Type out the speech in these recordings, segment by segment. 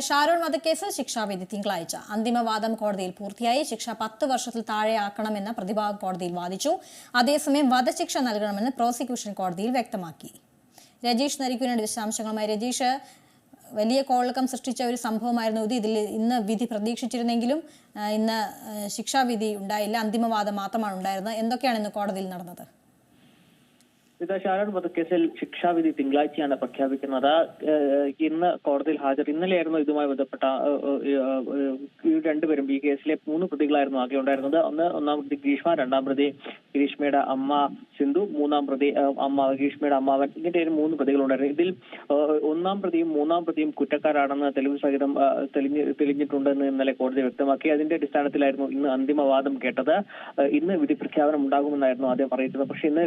ഷാരോൺ വധക്കേസ് ശിക്ഷാവിധി തിങ്കളാഴ്ച അന്തിമവാദം കോടതിയിൽ പൂർത്തിയായി. ശിക്ഷ 10 വർഷത്തിൽ താഴെയാക്കണമെന്ന് പ്രതിഭാഗം കോടതിയിൽ വാദിച്ചു. അതേസമയം വധശിക്ഷ നൽകണമെന്ന് പ്രോസിക്യൂഷൻ കോടതിയിൽ വ്യക്തമാക്കി. രജീഷ് നരിക്കുനുണ്ട് വിശദാംശങ്ങളുമായി. രജീഷ്, വലിയ കോളക്കം സൃഷ്ടിച്ച ഒരു സംഭവമായിരുന്നു ഇതിൽ ഇന്ന് വിധി പ്രതീക്ഷിച്ചിരുന്നെങ്കിലും ഇന്ന് ശിക്ഷാവിധി ഉണ്ടായില്ല, അന്തിമവാദം മാത്രമാണ് ഉണ്ടായിരുന്നത്. എന്തൊക്കെയാണ് ഇന്ന് കോടതിയിൽ നടന്നത്? ഷാരോൺ വധക്കേസിൽ ശിക്ഷാവിധി തിങ്കളാഴ്ചയാണ് പ്രഖ്യാപിക്കുന്നത്. ഇന്ന് കോടതിയിൽ ഇന്നലെയായിരുന്നു ഇതുമായി ബന്ധപ്പെട്ട രണ്ടുപേരും ഈ കേസിലെ 3 പ്രതികളായിരുന്നു ആകെ ഉണ്ടായിരുന്നത്. ഒന്നാം പ്രതി ഗ്രീഷ്മ, രണ്ടാം പ്രതി ഗ്രീഷ്മയുടെ അമ്മ സിന്ധു, മൂന്നാം പ്രതി ഗ്രീഷ്മയുടെ അമ്മാവൻ. ഇങ്ങനെ 3 പ്രതികളുണ്ടായിരുന്നു. ഇതിൽ ഒന്നാം പ്രതിയും മൂന്നാം പ്രതിയും കുറ്റക്കാരാണെന്ന് തെളിവ് സഹിതം തെളിഞ്ഞിട്ടുണ്ടെന്ന് ഇന്നലെ കോടതി വ്യക്തമാക്കി. അതിന്റെ അടിസ്ഥാനത്തിലായിരുന്നു ഇന്ന് അന്തിമവാദം കേട്ടത്. ഇന്ന് വിധി പ്രഖ്യാപനം ഉണ്ടാകുമെന്നായിരുന്നു ആദ്യം അറിയിച്ചത്. പക്ഷെ ഇന്ന്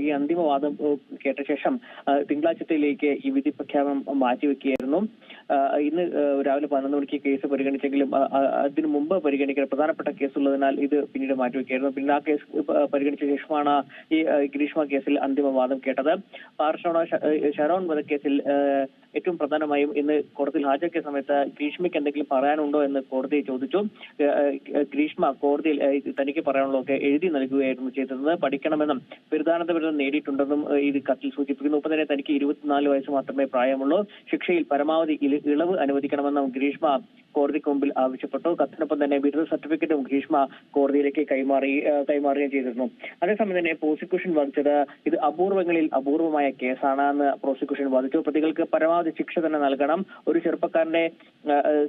ഈ അന്തിമവാദം കേട്ട ശേഷം തിങ്കളാഴ്ചത്തേക്ക് ഈ വിധി പ്രഖ്യാപനം മാറ്റിവെക്കുകയായിരുന്നു. ഇന്ന് രാവിലെ 11 മണിക്ക് കേസ് പരിഗണിച്ചെങ്കിലും അതിനു മുമ്പ് പരിഗണിക്കാൻ പ്രധാനപ്പെട്ട കേസുള്ളതിനാൽ ഇത് പിന്നീട് മാറ്റിവെക്കുകയായിരുന്നു. പിന്നെ ആ കേസ് പരിഗണിച്ച ശേഷമാണ് ഈ ഗ്രീഷ്മ കേസിൽ അന്തിമവാദം കേട്ടത്. ഷാരോൺ വധക്കേസിൽ ഏറ്റവും പ്രധാനമായും ഇന്ന് കോടതിയിൽ ഹാജരാക്കിയ സമയത്ത് ഗ്രീഷ്മയ്ക്ക് എന്തെങ്കിലും പറയാനുണ്ടോ എന്ന് കോടതി ചോദിച്ചു. ഗ്രീഷ്മ കോടതിയിൽ തനിക്ക് പറയാനുള്ളതൊക്കെ എഴുതി നൽകുകയായിരുന്നു ചെയ്തത്. പഠിക്കണമെന്നും ബിരുദാനന്ത ബിരുദം നേടിയിട്ടുണ്ടെന്നും ഇത് കത്തിൽ സൂചിപ്പിക്കുന്നു. ഒപ്പം തന്നെ തനിക്ക് 24 വയസ്സ് മാത്രമേ പ്രായമുള്ളൂ. ശിക്ഷയിൽ പരമാവധി ഇളവ് അനുവദിക്കണമെന്നും ഗ്രീഷ്മ കോടതിക്ക് മുമ്പിൽ ആവശ്യപ്പെട്ടു. കത്തിനൊപ്പം തന്നെ ബിരുദ സർട്ടിഫിക്കറ്റും ഗ്രീഷ്മ കോടതിയിലേക്ക് കൈമാറുകയും ചെയ്തിരുന്നു. അതേസമയം തന്നെ പ്രോസിക്യൂഷൻ വാദിച്ചത് ഇത് അപൂർവങ്ങളിൽ അപൂർവമായ കേസാണ് എന്ന് പ്രോസിക്യൂഷൻ വാദിച്ചു. പ്രതികൾക്ക് പരമാവധി ശിക്ഷ തന്നെ നൽകണം. ഒരു ചെറുപ്പക്കാരന്റെ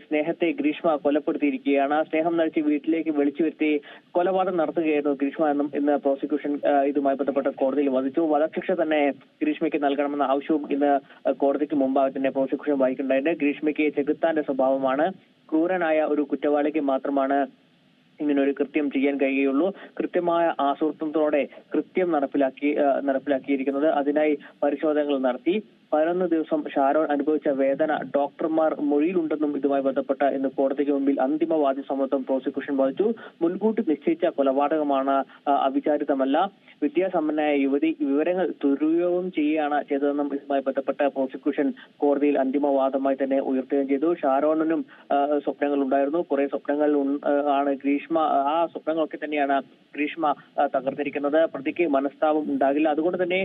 സ്നേഹത്തെ ഗ്രീഷ്മ കൊലപ്പെടുത്തിയിരിക്കുകയാണ്. സ്നേഹം നടിച്ച് വീട്ടിലേക്ക് വിളിച്ചു വരുത്തി കൊലപാതകം നടത്തുകയായിരുന്നു ഗ്രീഷ്മ എന്നും ഇന്ന് പ്രോസിക്യൂഷൻ ഇതുമായി ബന്ധപ്പെട്ട കോടതിയിൽ വാദിച്ചു. വധശിക്ഷ തന്നെ ഗ്രീഷ്മയ്ക്ക് നൽകണമെന്ന ആവശ്യവും ഇന്ന് കോടതിക്ക് മുമ്പാകെ തന്നെ പ്രോസിക്യൂഷൻ വായിക്കുന്നുണ്ടായിരുന്നു. ഗ്രീഷ്മയ്ക്ക് ചെകുത്താന്റെ സ്വഭാവമാണ്. ക്രൂരനായ ഒരു കുറ്റവാളിക്ക് മാത്രമാണ് ഇങ്ങനൊരു കൃത്യം ചെയ്യാൻ കഴിയുള്ളൂ. കൃത്യമായ ആസൂത്രണത്തോടെ കൃത്യം നടപ്പിലാക്കിയിരിക്കുന്നത്. അതിനായി പരിശോധനകൾ നടത്തി 11 ദിവസം ഷാരോൺ അനുഭവിച്ച വേദന ഡോക്ടർമാർ മൊഴിയിലുണ്ടെന്നും ഇതുമായി ബന്ധപ്പെട്ട ഇന്ന് കോടതിക്ക് മുമ്പിൽ അന്തിമവാദി സമ്മതം പ്രോസിക്യൂഷൻ വാദിച്ചു. മുൻകൂട്ടി നിശ്ചയിച്ച കൊലപാതകമാണ്, അവിചാരിതമല്ല. വിദ്യാസമ്പന്നയായ യുവതി വിവരങ്ങൾ ദുരുപയോഗം ചെയ്യുകയാണ് ചെയ്തതെന്നും ഇതുമായി ബന്ധപ്പെട്ട പ്രോസിക്യൂഷൻ കോടതിയിൽ അന്തിമവാദമായി തന്നെ ഉയർത്തുകയും ചെയ്തു. ഷാരോണിനും സ്വപ്നങ്ങൾ ഉണ്ടായിരുന്നു. കുറെ സ്വപ്നങ്ങൾ ആണ് ഗ്രീഷ്മ, ആ സ്വപ്നങ്ങളൊക്കെ തന്നെയാണ് ഗ്രീഷ്മ തകർത്തിരിക്കുന്നത്. പ്രതിക്ക് മനസ്താപം ഉണ്ടാകില്ല. അതുകൊണ്ട് തന്നെ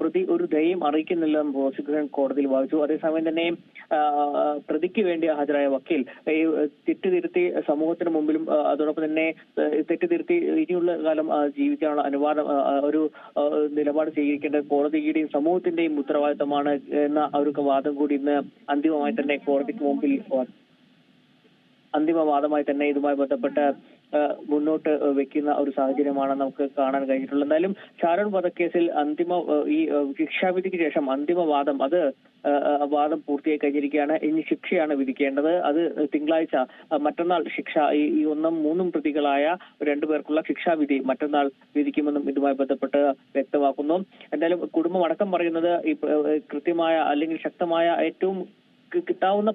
പ്രതി ഒരു ദയം അറിയിക്കുന്നില്ലെന്നും പ്രോസിക്യൂഷൻ കോടതിയിൽ വാദിച്ചു. അതേസമയം തന്നെ പ്രതിക്ക് വേണ്ടി ഹാജരായ വക്കീൽ തെറ്റുതിരുത്തി സമൂഹത്തിന് മുമ്പിലും അതോടൊപ്പം തന്നെ തെറ്റുതിരുത്തി ഇനിയുള്ള കാലം ജീവിക്കാനുള്ള അനുവാദം ഒരു നിലപാട് സ്വീകരിക്കേണ്ടത് കോടതിയുടെയും സമൂഹത്തിന്റെയും ഉത്തരവാദിത്തമാണ് എന്ന ഒരു വാദം കൂടി ഇന്ന് അന്തിമമായി തന്നെ കോടതിക്ക് മുമ്പിൽ ഇതുമായി ബന്ധപ്പെട്ട് മുന്നോട്ട് വെക്കുന്ന ഒരു സാഹചര്യമാണ് നമുക്ക് കാണാൻ കഴിഞ്ഞിട്ടുള്ളത്. എന്തായാലും ഷാരോൺ വധക്കേസിൽ ഈ ശിക്ഷാവിധിക്ക് ശേഷം അന്തിമവാദം വാദം പൂർത്തിയായി കഴിഞ്ഞിരിക്കുകയാണ്. ഇനി ശിക്ഷയാണ് വിധിക്കേണ്ടത്. അത് തിങ്കളാഴ്ച മറ്റന്നാൾ ശിക്ഷ ഈ 1ഉം 3ഉം പ്രതികളായ 2 പേർക്കുള്ള ശിക്ഷാവിധി മറ്റന്നാൾ വിധിക്കുമെന്നും ഇതുമായി ബന്ധപ്പെട്ട് വ്യക്തമാക്കുന്നു. എന്തായാലും കുടുംബം അടക്കം പറയുന്നത് ഈ കൃത്യമായ അല്ലെങ്കിൽ ശക്തമായ ഏറ്റവും ലഭിക്കാവുന്ന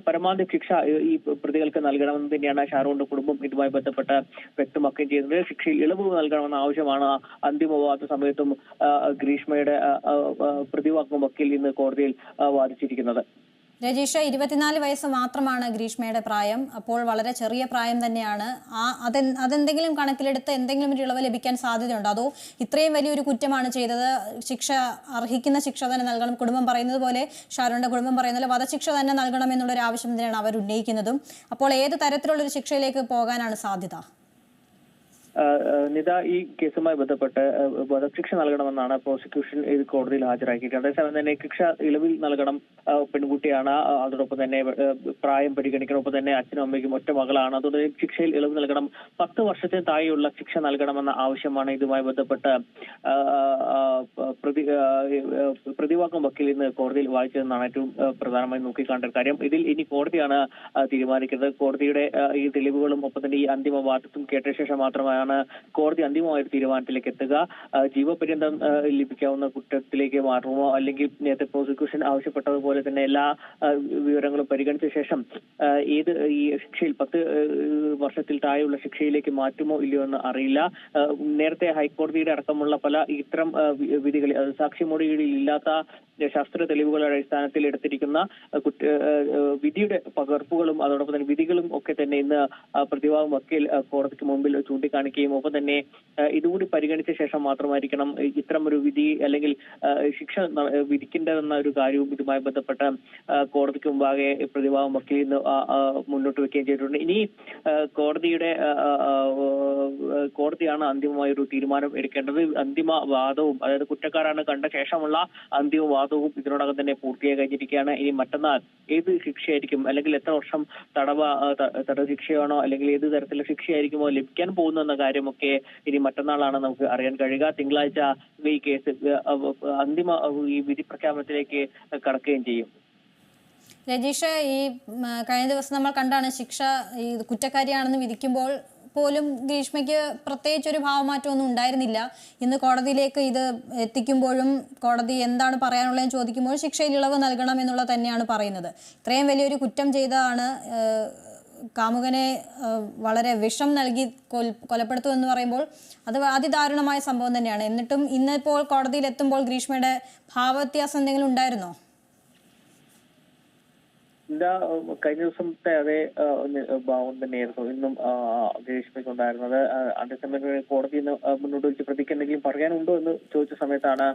പരമാവധി ശിക്ഷ ഈ പ്രതികൾക്ക് നൽകണമെന്ന് തന്നെയാണ് ഷാരോണിന്റെ കുടുംബം ഇതുമായി ബന്ധപ്പെട്ട് വ്യക്തമാക്കുകയും ചെയ്യുന്നത്. ശിക്ഷയിൽ ഇളവ് നൽകണമെന്ന ആവശ്യമാണ് അന്തിമവാദ സമയത്തും ഗ്രീഷ്മയുടെ പ്രതിവാക്കും വക്കീൽ ഇന്ന് കോടതിയിൽ വാദിച്ചിരിക്കുന്നത്. രജീഷ്, 24 വയസ്സ് മാത്രമാണ് ഗ്രീഷ്മയുടെ പ്രായം. അപ്പോൾ വളരെ ചെറിയ പ്രായം തന്നെയാണ്. അതെന്തെങ്കിലും കണക്കിലെടുത്ത് എന്തെങ്കിലും ഒരു ഇളവ് ലഭിക്കാൻ സാധ്യതയുണ്ടോ? അതോ ഇത്രയും വലിയൊരു കുറ്റമാണ് ചെയ്തത്, ശിക്ഷ അർഹിക്കുന്ന ശിക്ഷ തന്നെ നൽകണം, കുടുംബം പറയുന്നത് പോലെ, ഷാരോണിന്റെ കുടുംബം പറയുന്നത് പോലെ വധശിക്ഷ തന്നെ നൽകണം എന്നുള്ളൊരു ആവശ്യം തന്നെയാണ് അവർ ഉന്നയിക്കുന്നതും. അപ്പോൾ ഏത് തരത്തിലുള്ളൊരു ശിക്ഷയിലേക്ക് പോകാനാണ് സാധ്യത? നിത, ഈ കേസുമായി ബന്ധപ്പെട്ട് വധശിക്ഷ നൽകണമെന്നാണ് പ്രോസിക്യൂഷൻ കോടതിയിൽ ഹാജരാക്കിയിട്ടുള്ളത്. അതേസമയം തന്നെ ശിക്ഷ ഇളവിൽ നൽകണം. പെൺകുട്ടിയാണ്, അതോടൊപ്പം തന്നെ പ്രായം പരിഗണിക്കണം. ഒപ്പം തന്നെ അച്ഛനും അമ്മയ്ക്കും ഒറ്റ മകളാണ്. അതുകൊണ്ട് ശിക്ഷയിൽ ഇളവ് നൽകണം. 10 വർഷത്തിന് താഴെയുള്ള ശിക്ഷ നൽകണമെന്ന ആവശ്യമാണ് ഇതുമായി ബന്ധപ്പെട്ട് പ്രതിവാക്കം വക്കീൽ ഇന്ന് കോടതിയിൽ വായിച്ചതെന്നാണ് ഏറ്റവും പ്രധാനമായി നോക്കിക്കാണ്ട കാര്യം. ഇതിൽ ഇനി കോടതിയാണ് തീരുമാനിക്കുന്നത്. കോടതിയുടെ ഈ തെളിവുകളും ഒപ്പം തന്നെ ഈ അന്തിമവാദത്തും കേട്ട ശേഷം മാത്രമാണ് ശേഷമാണ് കോടതി അന്തിമമായ ഒരു തീരുമാനത്തിലേക്ക് എത്തുക. ജീവപര്യന്തം ലഭിക്കാവുന്ന കുറ്റത്തിലേക്ക് മാറുമോ, അല്ലെങ്കിൽ നേരത്തെ പ്രോസിക്യൂഷൻ ആവശ്യപ്പെട്ടതുപോലെ തന്നെ എല്ലാ വിവരങ്ങളും പരിഗണിച്ച ശേഷം ഏത് ഈ ശിക്ഷയിൽ 10 വർഷത്തിൽ താഴെയുള്ള ശിക്ഷയിലേക്ക് മാറ്റുമോ ഇല്ലയോ എന്ന് അറിയില്ല. നേരത്തെ ഹൈക്കോടതിയുടെ അടക്കമുള്ള പല ഇത്തരം വിധികൾ, സാക്ഷിമൊഴികളിൽ ഇല്ലാത്ത ശാസ്ത്ര തെളിവുകളുടെ അടിസ്ഥാനത്തിൽ എടുത്തിരിക്കുന്ന വിധിയുടെ പകർപ്പുകളും അതോടൊപ്പം തന്നെ വിധികളും ഒക്കെ തന്നെ ഇന്ന് പ്രതിഭാഗം വക്കീൽ കോടതിക്ക് മുമ്പിൽ ചൂണ്ടിക്കാണിക്കുകയും ഒപ്പം തന്നെ ഇതുകൂടി പരിഗണിച്ച ശേഷം മാത്രമായിരിക്കണം ഇത്തരം ഒരു വിധി അല്ലെങ്കിൽ ശിക്ഷ വിധിക്കേണ്ടതെന്ന ഒരു കാര്യവും ഇതുമായി ബന്ധപ്പെട്ട കോടതിക്ക് മുമ്പാകെ പ്രതിഭാഗം വക്കീൽ ഇന്ന് മുന്നോട്ട് വെക്കുകയും ചെയ്തിട്ടുണ്ട്. ഇനി കോടതിയാണ് അന്തിമമായ ഒരു തീരുമാനം എടുക്കേണ്ടത്. അന്തിമ വാദവും, അതായത് കുറ്റക്കാരാണ് കണ്ട ശേഷമുള്ള അന്തിമ വാദവും ഇതിനോടകം തന്നെ പൂർത്തിയായി കഴിഞ്ഞിരിക്കുകയാണ്. ഇനി മറ്റന്നാൾ ഏത് ശിക്ഷയായിരിക്കും, അല്ലെങ്കിൽ എത്ര വർഷം തടവ് ശിക്ഷയാണോ അല്ലെങ്കിൽ ഏത് തരത്തിലുള്ള ശിക്ഷയായിരിക്കുമോ ലഭിക്കാൻ പോകുന്ന കാര്യമൊക്കെ ഇനി മറ്റന്നാളാണ് നമുക്ക് അറിയാൻ കഴിയുക. തിങ്കളാഴ്ച ഈ കേസ് അന്തിമ ഈ വിധി പ്രഖ്യാപനത്തിലേക്ക് കടക്കുകയും ചെയ്യും. രജീഷ്, ഈ കഴിഞ്ഞ ദിവസം നമ്മൾ കണ്ടാണ് ശിക്ഷ ഈ കുറ്റക്കാരിയാണെന്ന് വിധിക്കുമ്പോൾ പോലും ഗ്രീഷ്മയ്ക്ക് പ്രത്യേകിച്ച് ഒരു ഭാവമാറ്റമൊന്നും ഉണ്ടായിരുന്നില്ല. ഇന്ന് കോടതിയിലേക്ക് ഇത് എത്തിക്കുമ്പോഴും കോടതി എന്താണ് പറയാനുള്ളതെന്ന് ചോദിക്കുമ്പോൾ ശിക്ഷയിൽ ഇളവ് നൽകണം എന്നുള്ളത് തന്നെയാണ് പറയുന്നത്. ഇത്രയും വലിയൊരു കുറ്റം ചെയ്തതാണ്, കാമുകനെ വളരെ വിഷം നൽകി കൊലപ്പെടുത്തു എന്ന് പറയുമ്പോൾ അത് അതിദാരുണമായ സംഭവം തന്നെയാണ്. എന്നിട്ടും ഇന്നിപ്പോൾ കോടതിയിൽ എത്തുമ്പോൾ ഗ്രീഷ്മയുടെ ഭാവവ്യത്യാസം എന്തെങ്കിലും ഉണ്ടായിരുന്നോ? കഴിഞ്ഞ ദിവസത്തെ അതേ ഭാവം തന്നെയായിരുന്നു ഇന്നും ഗ്രീഷ്മയ്ക്കുണ്ടായിരുന്നത്. അതേസമയം കോടതി മുന്നോട്ട് വെച്ച് പ്രതിക്ക് എന്തെങ്കിലും പറയാനുണ്ടോ എന്ന് ചോദിച്ച സമയത്താണ്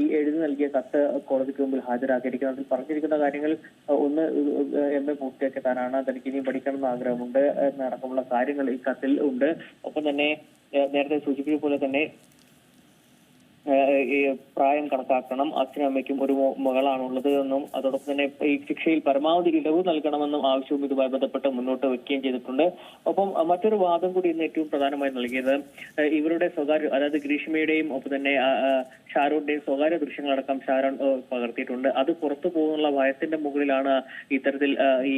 ഈ എഴുതി നൽകിയ കത്ത് കോടതിക്ക് മുമ്പിൽ ഹാജരാക്കിയിരിക്കുന്നത്. അതിൽ പറഞ്ഞിരിക്കുന്ന കാര്യങ്ങൾ ഒന്ന്, MA പൂർത്തിയാക്കിയതാനാണ്, തനിക്ക് ഇനിയും പഠിക്കണമെന്ന് ആഗ്രഹമുണ്ട് എന്നടക്കമുള്ള കാര്യങ്ങൾ ഈ കത്തിൽ ഉണ്ട്. ഒപ്പം തന്നെ നേരത്തെ സൂചിപ്പിച്ച പോലെ തന്നെ പ്രായം കണക്കാക്കണം, അച്ഛനും അമ്മയ്ക്കും ഒരു മകളാണുള്ളത് എന്നും അതോടൊപ്പം തന്നെ ഈ ശിക്ഷയിൽ പരമാവധി ഇളവ് നൽകണമെന്നും ആവശ്യവും ഇതുമായി ബന്ധപ്പെട്ട് മുന്നോട്ട് വെക്കുകയും ചെയ്തിട്ടുണ്ട്. ഒപ്പം മറ്റൊരു വാദം കൂടി ഇന്ന് ഏറ്റവും പ്രധാനമായി നൽകിയത് ഇവരുടെ സ്വകാര്യ, അതായത് ഗ്രീഷ്മയുടെയും ഒപ്പം തന്നെ ഷാരോണിന്റെയും സ്വകാര്യ ദൃശ്യങ്ങളടക്കം ഷാരോൺ പകർത്തിയിട്ടുണ്ട്. അത് പുറത്തു പോകുന്നുള്ള ഭയത്തിന്റെ മുകളിലാണ് ഇത്തരത്തിൽ ഈ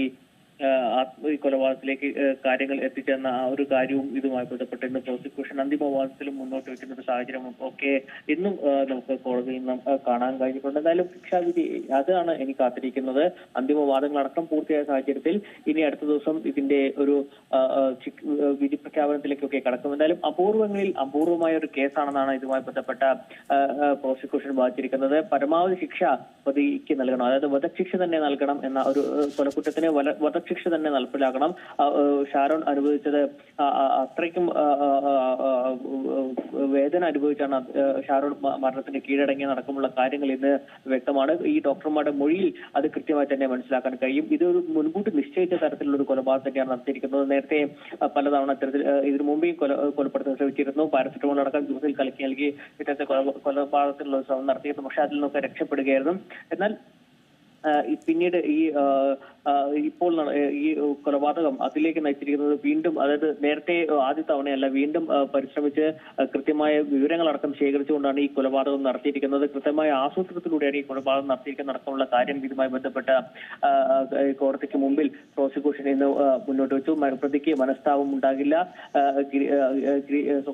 കൊലപാതകത്തിലേക്ക് കാര്യങ്ങൾ എത്തിച്ചെന്ന ആ ഒരു കാര്യവും ഇതുമായി ബന്ധപ്പെട്ട് ഇന്ന് പ്രോസിക്യൂഷൻ അന്തിമവാദത്തിലും മുന്നോട്ട് വെക്കുന്ന ഒരു സാഹചര്യം ഒക്കെ ഇന്നും നമുക്ക് കോടതിയിൽ നിന്നും കാണാൻ കഴിഞ്ഞിട്ടുണ്ട്. എന്തായാലും ശിക്ഷാവിധി അതാണ് എനിക്ക് കാത്തിരിക്കുന്നത്. അന്തിമവാദങ്ങളടക്കം പൂർത്തിയായ സാഹചര്യത്തിൽ ഇനി അടുത്ത ദിവസം ഇതിന്റെ ഒരു വിധി പ്രഖ്യാപനത്തിലേക്കൊക്കെ കടക്കും. എന്തായാലും അപൂർവമായ ഒരു കേസാണെന്നാണ് ഇതുമായി ബന്ധപ്പെട്ട പ്രോസിക്യൂഷൻ വാദിച്ചിരിക്കുന്നത്. പരമാവധി ശിക്ഷ പ്രതിക്ക് നൽകണം, അതായത് വധശിക്ഷ തന്നെ നൽകണം എന്ന ഒരു കൊലക്കുറ്റത്തിന് വധശിക്ഷ തന്നെ നടപ്പിലാക്കണം. ഷാരോൺ അനുഭവിച്ചത് അത്രയ്ക്കും വേദന അനുഭവിച്ചാണ് ഷാരോൺ മരണത്തിന് കീഴടങ്ങി നടക്കുമുള്ള കാര്യങ്ങൾ ഇന്ന് വ്യക്തമാണ്. ഈ ഡോക്ടർമാരുടെ മൊഴിയിൽ അത് കൃത്യമായി തന്നെ മനസ്സിലാക്കാൻ കഴിയും. ഇതൊരു മുൻകൂട്ടി നിശ്ചയിച്ച തരത്തിലുള്ള ഒരു കൊലപാതകം തന്നെയാണ് നടത്തിയിരിക്കുന്നത്. നേരത്തെ പലതവണ ഇത്തരത്തിൽ ഇതിനു മുമ്പേയും കൊലപ്പെടുത്താൻ ശ്രമിച്ചിരുന്നു. പാരസെറ്റമോൾ അടക്കം ജ്യൂസിൽ കലക്കി നൽകി ഇത്തരത്തെ കൊലപാതകത്തിനുള്ള ശ്രമം നടത്തിയിരുന്നു. പക്ഷെ അതിൽ നിന്നൊക്കെ രക്ഷപ്പെടുകയായിരുന്നു. എന്നാൽ പിന്നീട് ഇപ്പോൾ ഈ കൊലപാതകം അതിലേക്ക് നയിച്ചിരിക്കുന്നത് വീണ്ടും, അതായത് നേരത്തെ ആദ്യ തവണയല്ല, വീണ്ടും പരിശ്രമിച്ച് കൃത്യമായ വിവരങ്ങളടക്കം ശേഖരിച്ചുകൊണ്ടാണ് ഈ കൊലപാതകം നടത്തിയിരിക്കുന്നത്. കൃത്യമായ ആസൂത്രണത്തിലൂടെയാണ് ഈ കൊലപാതകം നടത്തിയിരിക്കുന്ന അടക്കമുള്ള കാര്യം ഇതുമായി ബന്ധപ്പെട്ട കോടതിക്ക് മുമ്പിൽ പ്രോസിക്യൂഷൻ ഇന്ന് മുന്നോട്ട് വെച്ചു. പ്രതിക്ക് മനസ്താപം ഉണ്ടാകില്ല,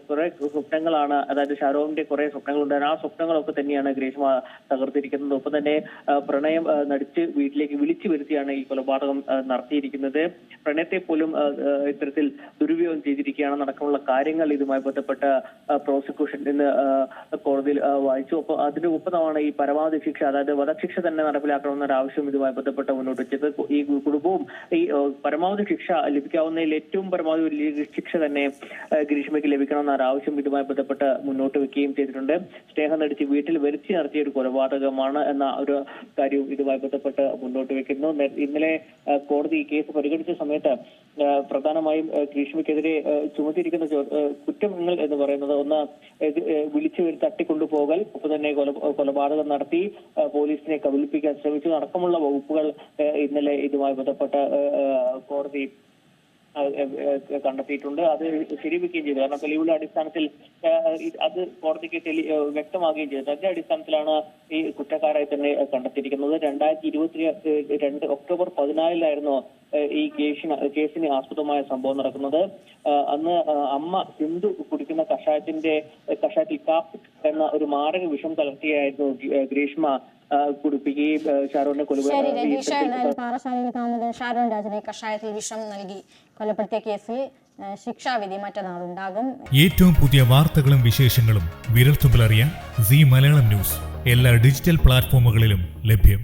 കുറെ സ്വപ്നങ്ങളാണ്, അതായത് ഷാരോണിന്റെ കുറെ സ്വപ്നങ്ങൾ ഉണ്ടായിരുന്നു. ആ സ്വപ്നങ്ങളൊക്കെ തന്നെയാണ് ഗ്രീഷ്മ തകർത്തിരിക്കുന്നത്. ഒപ്പം തന്നെ പ്രണയം നടിച്ച് വീട്ടിലേക്ക് വിളിച്ചു വരുത്തിയാണ് ഈ കൊലപാതകം നടത്തിയിരിക്കുന്നത്. പ്രണയത്തെ പോലും ഇത്തരത്തിൽ ദുരുപയോഗം ചെയ്തിരിക്കുകയാണ് നടക്കമുള്ള കാര്യങ്ങൾ ഇതുമായി ബന്ധപ്പെട്ട പ്രോസിക്യൂഷൻ ഇന്ന് കോടതിയിൽ വായിച്ചു. അപ്പോൾ അതിന്റെ ഒപ്പമാണ് ഈ പരമാവധി ശിക്ഷ, അതായത് വധശിക്ഷ തന്നെ നടപ്പിലാക്കണമെന്നൊരു ആവശ്യം ഇതുമായി ബന്ധപ്പെട്ട് മുന്നോട്ട് വെച്ചത്. ഈ കുടുംബവും ഈ പരമാവധി ശിക്ഷ ലഭിക്കാവുന്നതിൽ ഏറ്റവും പരമാവധി വലിയ ശിക്ഷ തന്നെ ഗ്രീഷ്മയ്ക്ക് ലഭിക്കണമെന്നൊരു ആവശ്യം ഇതുമായി ബന്ധപ്പെട്ട് മുന്നോട്ട് വെക്കുകയും ചെയ്തിട്ടുണ്ട്. സ്നേഹം നടിച്ച് വീട്ടിൽ വരുത്തി നടത്തിയ ഒരു കൊലപാതകമാണ് എന്ന ഒരു കാര്യവും ഇതുമായി ബന്ധപ്പെട്ട് മുന്നോട്ട് വെക്കുന്നു. ഇന്നലെ കോടതി ഈ കേസ് പരിഗണിച്ച സമയത്ത് പ്രധാനമായും ഗ്രീഷ്മയ്ക്കെതിരെ ചുമത്തിയിരിക്കുന്ന കുറ്റങ്ങൾ എന്ന് പറയുന്നത് ഒന്ന് വിളിച്ചു വരുത്തി തട്ടിക്കൊണ്ടുപോകൽ, ഒപ്പം തന്നെ കൊലപാതകം നടത്തി പോലീസിനെ കബളിപ്പിക്കാൻ ശ്രമിച്ചു അടക്കമുള്ള വകുപ്പുകൾ ഇന്നലെ ഇതുമായി ബന്ധപ്പെട്ട കോടതി കണ്ടെത്തിയിട്ടുണ്ട്. അത് ശരിവെക്കുകയും ചെയ്തു. കാരണം തെളിവുകളുടെ അടിസ്ഥാനത്തിൽ അത് കോടതിക്ക് വ്യക്തമാകുകയും ചെയ്തു. അതിന്റെ അടിസ്ഥാനത്തിലാണ് ഈ കുറ്റക്കാരായി തന്നെ കണ്ടെത്തിയിരിക്കുന്നത്. 2022 ഒക്ടോബർ 14 ഈ കേസിന് ആസ്പദമായ സംഭവം നടക്കുന്നത്. അന്ന് അമ്മ സിന്ധു കുടിക്കുന്ന കഷായത്തിൽ കാപ്പിക് എന്ന ഒരു മാരക വിഷം കലർത്തിയായിരുന്നു ഗ്രീഷ്മ കുടിപ്പിക്കുകയും ഷാരോണിനെ പാറശാലയിൽ താമസം ഷാരോൺ രാജനെ കഷായത്തിൽ വിഷം നൽകി കൊലപ്പെടുത്തിയ കേസിൽ ശിക്ഷാവിധി മറ്റന്നാളുണ്ടാകും. ഏറ്റവും പുതിയ വാർത്തകളും വിശേഷങ്ങളും വിരൽത്തുമ്പിലറിയാൻ സീ മലയാളം ന്യൂസ് എല്ലാ ഡിജിറ്റൽ പ്ലാറ്റ്ഫോമുകളിലും ലഭ്യം.